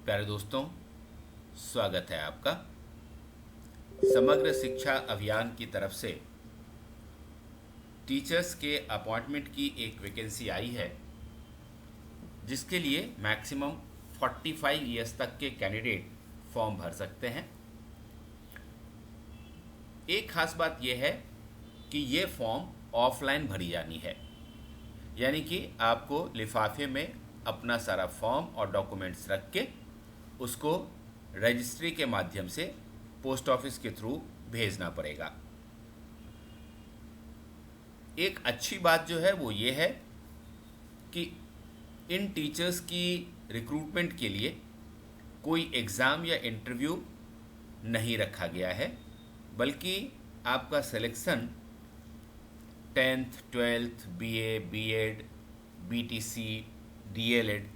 प्यारे दोस्तों, स्वागत है आपका। समग्र शिक्षा अभियान की तरफ से टीचर्स के अपॉइंटमेंट की एक वैकेंसी आई है, जिसके लिए मैक्सिमम 45 ईयर्स तक के कैंडिडेट फॉर्म भर सकते हैं। एक खास बात यह है कि ये फॉर्म ऑफलाइन भरी जानी है, यानी कि आपको लिफाफे में अपना सारा फॉर्म और डॉक्यूमेंट्स रख के उसको रजिस्ट्री के माध्यम से पोस्ट ऑफिस के थ्रू भेजना पड़ेगा। एक अच्छी बात जो है वो ये है कि इन टीचर्स की रिक्रूटमेंट के लिए कोई एग्ज़ाम या इंटरव्यू नहीं रखा गया है, बल्कि आपका selection 10th 12th BA B.Ed BTC DLED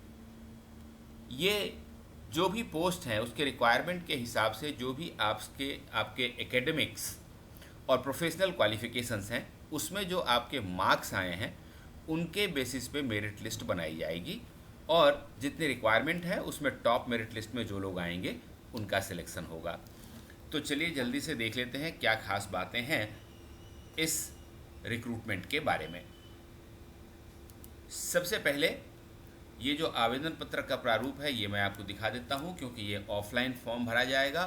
ये जो भी पोस्ट हैं उसके रिक्वायरमेंट के हिसाब से जो भी आपके एकेडमिक्स और प्रोफेशनल क्वालिफिकेशंस हैं उसमें जो आपके मार्क्स आए हैं उनके बेसिस पे मेरिट लिस्ट बनाई जाएगी, और जितनी रिक्वायरमेंट है उसमें टॉप मेरिट लिस्ट में जो लोग आएंगे उनका सिलेक्शन होगा। तो चलिए जल्दी से देख लेते हैं क्या खास बातें हैं इस रिक्रूटमेंट के बारे में। सबसे पहले ये जो आवेदन पत्र का प्रारूप है ये मैं आपको दिखा देता हूँ, क्योंकि ये ऑफलाइन फॉर्म भरा जाएगा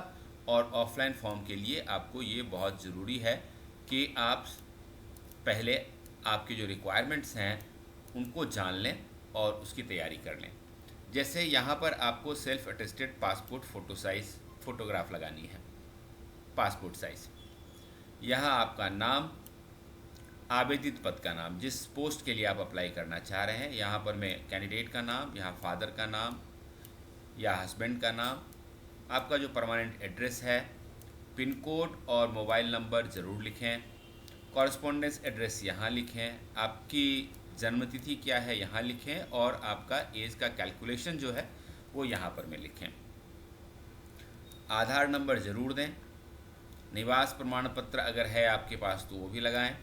और ऑफलाइन फॉर्म के लिए आपको ये बहुत ज़रूरी है कि आप पहले आपके जो रिक्वायरमेंट्स हैं उनको जान लें और उसकी तैयारी कर लें। जैसे यहाँ पर आपको self attested passport photo size photograph लगानी है, पासपोर्ट साइज़। यहाँ आपका नाम, आवेदित पद का नाम, जिस पोस्ट के लिए आप अप्लाई करना चाह रहे हैं, यहाँ पर मैं कैंडिडेट का नाम, यहाँ फादर का नाम या हस्बैंड का नाम, आपका जो परमानेंट एड्रेस है, पिन कोड और मोबाइल नंबर ज़रूर लिखें, कॉरस्पॉन्डेंस एड्रेस यहाँ लिखें, आपकी जन्मतिथि क्या है यहाँ लिखें, और आपका एज का कैलकुलेशन जो है वो यहाँ पर में लिखें। आधार नंबर ज़रूर दें, निवास प्रमाण पत्र अगर है आपके पास तो वो भी लगाएं,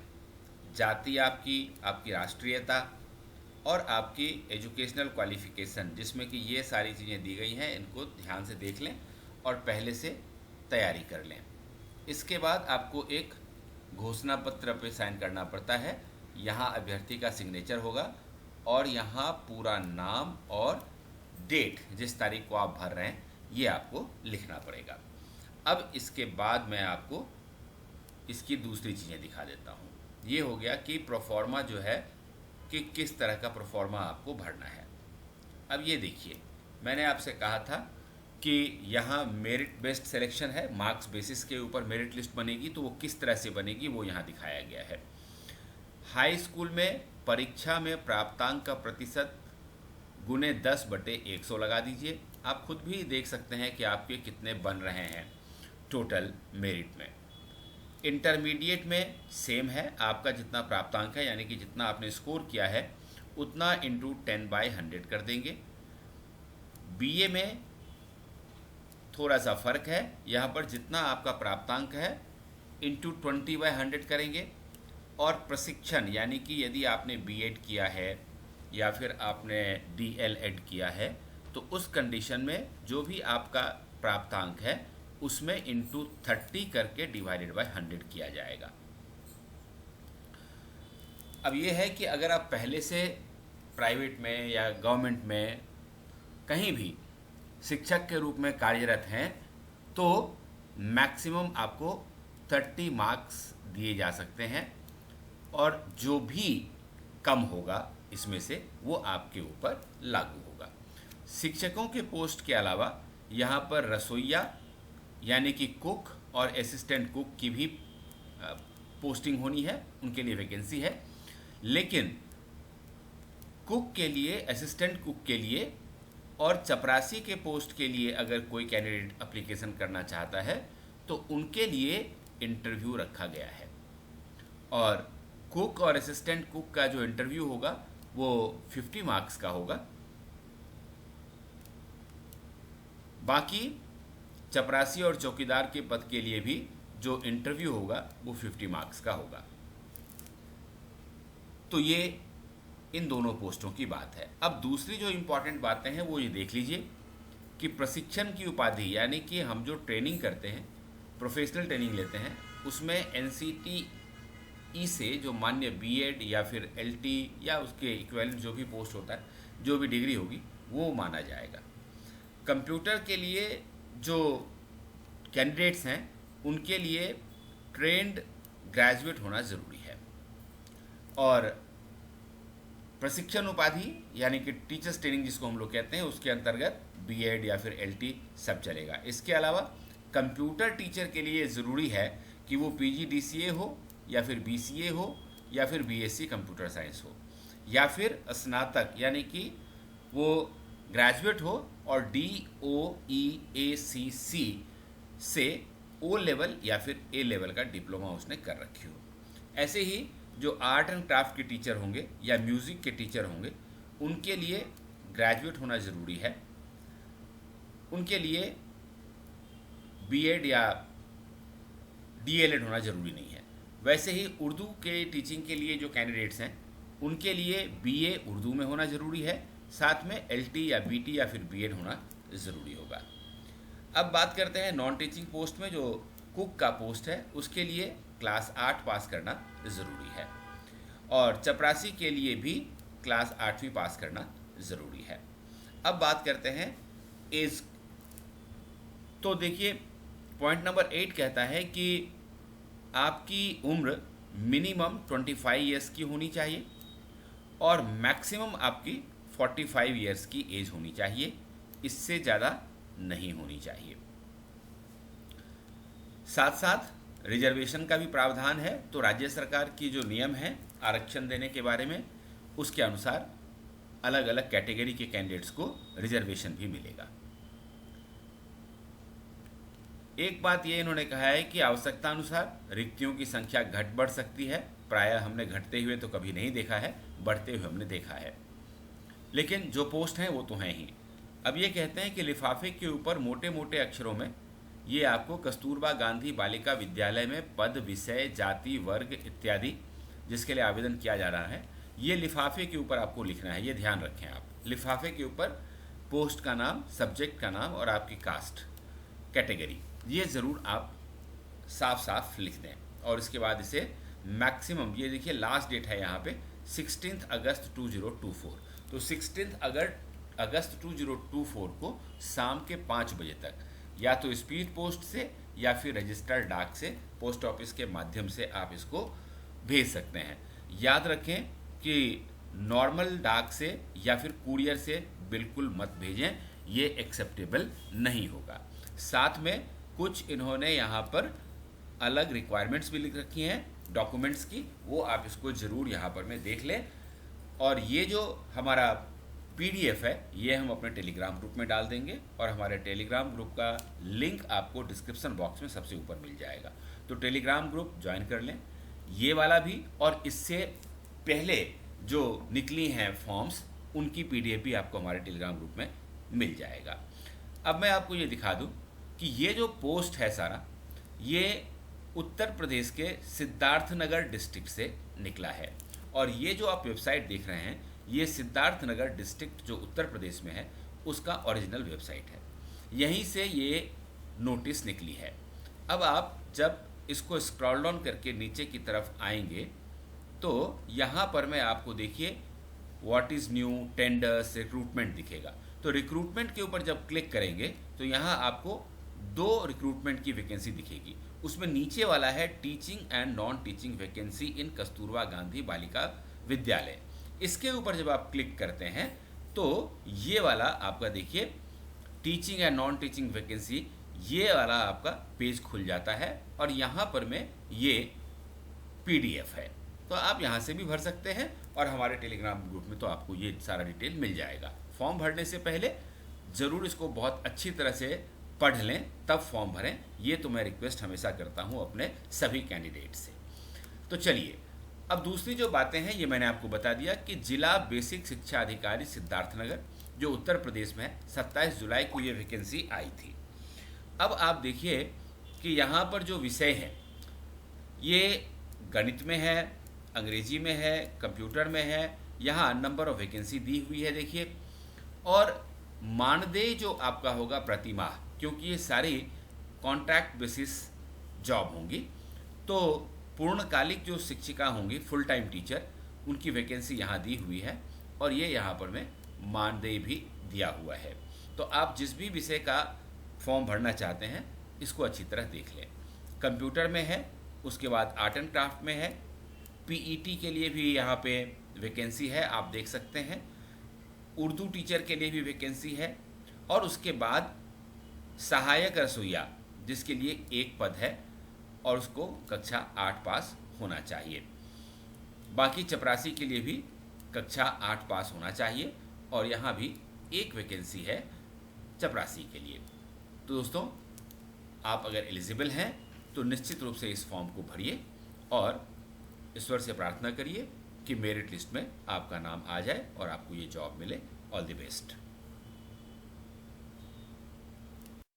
जाति आपकी राष्ट्रीयता और आपकी एजुकेशनल क्वालिफ़िकेशन, जिसमें कि ये सारी चीज़ें दी गई हैं, इनको ध्यान से देख लें और पहले से तैयारी कर लें। इसके बाद आपको एक घोषणा पत्र पे साइन करना पड़ता है। यहाँ अभ्यर्थी का सिग्नेचर होगा और यहाँ पूरा नाम और डेट, जिस तारीख को आप भर रहे हैं, ये आपको लिखना पड़ेगा। अब इसके बाद मैं आपको इसकी दूसरी चीज़ें दिखा देता हूँ। ये हो गया कि प्रोफॉर्मा जो है कि किस तरह का प्रोफॉर्मा आपको भरना है। अब ये देखिए, मैंने आपसे कहा था कि यहाँ मेरिट बेस्ड सिलेक्शन है, मार्क्स बेसिस के ऊपर मेरिट लिस्ट बनेगी, तो वो किस तरह से बनेगी वो यहाँ दिखाया गया है। हाई स्कूल में परीक्षा में प्राप्तांक का प्रतिशत गुने 10/100 लगा दीजिए। आप खुद भी देख सकते हैं कि आपके कितने बन रहे हैं टोटल मेरिट में। इंटरमीडिएट में सेम है, आपका जितना प्राप्तांक है यानी कि जितना आपने स्कोर किया है उतना इंटू 10/100 कर देंगे। बीए में थोड़ा सा फ़र्क है, यहाँ पर जितना आपका प्राप्तांक है इंटू 20/100 करेंगे। और प्रशिक्षण यानी कि यदि आपने बीएड किया है या फिर आपने डीएलएड किया है तो उस कंडीशन में जो भी आपका प्राप्तांक है उसमें इंटू 30 करके डिवाइडेड बाय 100 किया जाएगा। अब ये है कि अगर आप पहले से प्राइवेट में या गवर्नमेंट में कहीं भी शिक्षक के रूप में कार्यरत हैं तो मैक्सिमम आपको 30 मार्क्स दिए जा सकते हैं, और जो भी कम होगा इसमें से वो आपके ऊपर लागू होगा। शिक्षकों के पोस्ट के अलावा यहाँ पर रसोइया यानी कि कुक और असिस्टेंट कुक की भी पोस्टिंग होनी है, उनके लिए वैकेंसी है। लेकिन कुक के लिए, असिस्टेंट कुक के लिए और चपरासी के पोस्ट के लिए अगर कोई कैंडिडेट एप्लीकेशन करना चाहता है तो उनके लिए इंटरव्यू रखा गया है, और कुक और असिस्टेंट कुक का जो इंटरव्यू होगा वो 50 मार्क्स का होगा। बाकी चपरासी और चौकीदार के पद के लिए भी जो इंटरव्यू होगा वो 50 मार्क्स का होगा। तो ये इन दोनों पोस्टों की बात है। अब दूसरी जो इम्पॉर्टेंट बातें हैं वो ये देख लीजिए कि प्रशिक्षण की उपाधि, यानी कि हम जो ट्रेनिंग करते हैं, प्रोफेशनल ट्रेनिंग लेते हैं, उसमें NCTE से जो मान्य बीएड या फिर LT या उसके इक्विवेलेंट जो भी पोस्ट होता है, जो भी डिग्री होगी, वो माना जाएगा। कंप्यूटर के लिए जो कैंडिडेट्स हैं उनके लिए ट्रेंड ग्रेजुएट होना ज़रूरी है, और प्रशिक्षण उपाधि यानी कि टीचर्स ट्रेनिंग जिसको हम लोग कहते हैं, उसके अंतर्गत बीएड या फिर LT सब चलेगा। इसके अलावा कंप्यूटर टीचर के लिए ज़रूरी है कि वो PGDCA हो या फिर BCA हो या फिर BSc कंप्यूटर साइंस हो, या फिर स्नातक यानी कि वो ग्रेजुएट हो और DOEACC से O लेवल या फिर A लेवल का डिप्लोमा उसने कर रखी हो। ऐसे ही जो आर्ट एंड क्राफ्ट के टीचर होंगे या म्यूज़िक के टीचर होंगे, उनके लिए ग्रेजुएट होना ज़रूरी है। उनके लिए बीएड या DLED होना ज़रूरी नहीं है। वैसे ही उर्दू के टीचिंग के लिए जो कैंडिडेट्स हैं उनके लिए BA उर्दू में होना ज़रूरी है, साथ में LT या BT या फिर BEd होना ज़रूरी होगा। अब बात करते हैं नॉन टीचिंग पोस्ट में, जो कुक का पोस्ट है उसके लिए क्लास 8 पास करना ज़रूरी है, और चपरासी के लिए भी क्लास 8वीं पास करना ज़रूरी है। अब बात करते हैं एज। तो देखिए पॉइंट नंबर 8 कहता है कि आपकी उम्र मिनिमम 25 ईयर्स की होनी चाहिए और मैक्सिमम आपकी 45 ईयर्स की एज होनी चाहिए, इससे ज़्यादा नहीं होनी चाहिए। साथ साथ रिजर्वेशन का भी प्रावधान है, तो राज्य सरकार की जो नियम है आरक्षण देने के बारे में, उसके अनुसार अलग अलग कैटेगरी के कैंडिडेट्स को रिजर्वेशन भी मिलेगा। एक बात ये इन्होंने कहा है कि आवश्यकता अनुसार रिक्तियों की संख्या घट बढ़ सकती है। प्रायः हमने घटते हुए तो कभी नहीं देखा है, बढ़ते हुए हमने देखा है, लेकिन जो पोस्ट हैं वो तो हैं ही। अब ये कहते हैं कि लिफाफे के ऊपर मोटे मोटे अक्षरों में ये आपको कस्तूरबा गांधी बालिका विद्यालय में पद, विषय, जाति, वर्ग इत्यादि जिसके लिए आवेदन किया जा रहा है, ये लिफाफे के ऊपर आपको लिखना है। ये ध्यान रखें आप, लिफाफे के ऊपर पोस्ट का नाम, सब्जेक्ट का नाम और आपकी कास्ट कैटेगरी, ये ज़रूर आप साफ साफ लिख दें। और इसके बाद इसे मैक्सिमम, ये देखिए लास्ट डेट है यहाँ पे 16 अगस्त 2024, तो 16 अगस्त 2024 को शाम के 5 बजे तक या तो स्पीड पोस्ट से या फिर रजिस्टर्ड डाक से, पोस्ट ऑफिस के माध्यम से आप इसको भेज सकते हैं। याद रखें कि नॉर्मल डाक से या फिर कुरियर से बिल्कुल मत भेजें, ये एक्सेप्टेबल नहीं होगा। साथ में कुछ इन्होंने यहाँ पर अलग रिक्वायरमेंट्स भी लिख रखी हैं डॉक्यूमेंट्स की, वो आप इसको ज़रूर यहाँ पर में देख लें। और ये जो हमारा PDF है ये हम अपने टेलीग्राम ग्रुप में डाल देंगे, और हमारे टेलीग्राम ग्रुप का लिंक आपको डिस्क्रिप्शन बॉक्स में सबसे ऊपर मिल जाएगा, तो टेलीग्राम ग्रुप ज्वाइन कर लें, ये वाला भी। और इससे पहले जो निकली हैं फॉर्म्स, उनकी PDF भी आपको हमारे टेलीग्राम ग्रुप में मिल जाएगा। अब मैं आपको ये दिखा दूँ कि ये जो पोस्ट है सारा, ये उत्तर प्रदेश के सिद्धार्थनगर डिस्ट्रिक्ट से निकला है, और ये जो आप वेबसाइट देख रहे हैं ये सिद्धार्थनगर डिस्ट्रिक्ट जो उत्तर प्रदेश में है उसका ओरिजिनल वेबसाइट है, यहीं से ये नोटिस निकली है। अब आप जब इसको स्क्रॉल डाउन करके नीचे की तरफ आएंगे तो यहाँ पर मैं आपको देखिए what is new, tenders, recruitment दिखेगा। तो रिक्रूटमेंट के ऊपर जब क्लिक करेंगे तो यहाँ आपको 2 रिक्रूटमेंट की वैकेंसी दिखेगी। उसमें नीचे वाला है teaching and non teaching vacancy इन कस्तूरबा गांधी बालिका विद्यालय। इसके ऊपर जब आप क्लिक करते हैं तो ये वाला आपका देखिए teaching and non teaching vacancy, ये वाला आपका पेज खुल जाता है, और यहाँ पर में ये PDF है, तो आप यहाँ से भी भर सकते हैं, और हमारे टेलीग्राम ग्रुप में तो आपको ये सारा डिटेल मिल जाएगा। फॉर्म भरने से पहले ज़रूर इसको बहुत अच्छी तरह से पढ़ लें, तब फॉर्म भरें, ये तो मैं रिक्वेस्ट हमेशा करता हूँ अपने सभी कैंडिडेट से। तो चलिए अब दूसरी जो बातें हैं ये मैंने आपको बता दिया कि जिला बेसिक शिक्षा अधिकारी सिद्धार्थनगर जो उत्तर प्रदेश में है, 27 जुलाई को ये वैकेंसी आई थी। अब आप देखिए कि यहाँ पर जो विषय है ये गणित में है, अंग्रेजी में है, कंप्यूटर में है, यहाँ नंबर ऑफ वैकेंसी दी हुई है देखिए, और मानदेय जो आपका होगा प्रति माह, क्योंकि ये सारी कॉन्ट्रैक्ट बेसिस जॉब होंगी, तो पूर्णकालिक जो शिक्षिका होंगी, फुल टाइम टीचर, उनकी वैकेंसी यहाँ दी हुई है और ये यहाँ पर में मानदेय भी दिया हुआ है। तो आप जिस भी विषय का फॉर्म भरना चाहते हैं इसको अच्छी तरह देख लें। कंप्यूटर में है, उसके बाद आर्ट एंड क्राफ्ट में है, पीईटी के लिए भी यहाँ पे वैकेंसी है, आप देख सकते हैं। उर्दू टीचर के लिए भी वैकेंसी है, और उसके बाद सहायक रसोइया जिसके लिए एक पद है और उसको कक्षा 8 पास होना चाहिए। बाकी चपरासी के लिए भी कक्षा 8 पास होना चाहिए, और यहाँ भी एक वैकेंसी है चपरासी के लिए। तो दोस्तों, आप अगर एलिजिबल हैं तो निश्चित रूप से इस फॉर्म को भरिए और ईश्वर से प्रार्थना करिए कि मेरिट लिस्ट में आपका नाम आ जाए और आपको ये जॉब मिले। All the best.